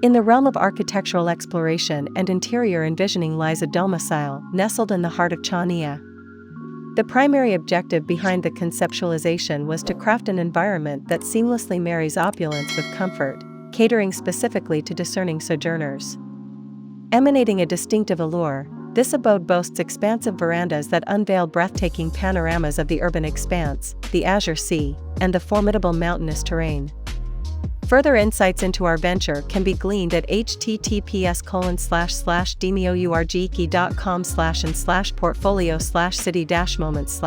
In the realm of architectural exploration and interior envisioning lies a domicile, nestled in the heart of Chania. The primary objective behind the conceptualization was to craft an environment that seamlessly marries opulence with comfort, catering specifically to discerning sojourners. Emanating a distinctive allure, this abode boasts expansive verandas that unveil breathtaking panoramas of the urban expanse, the azure sea, and the formidable mountainous terrain. Further insights into our venture can be gleaned at https://demourgkey.com/and/portfolio/city-moments/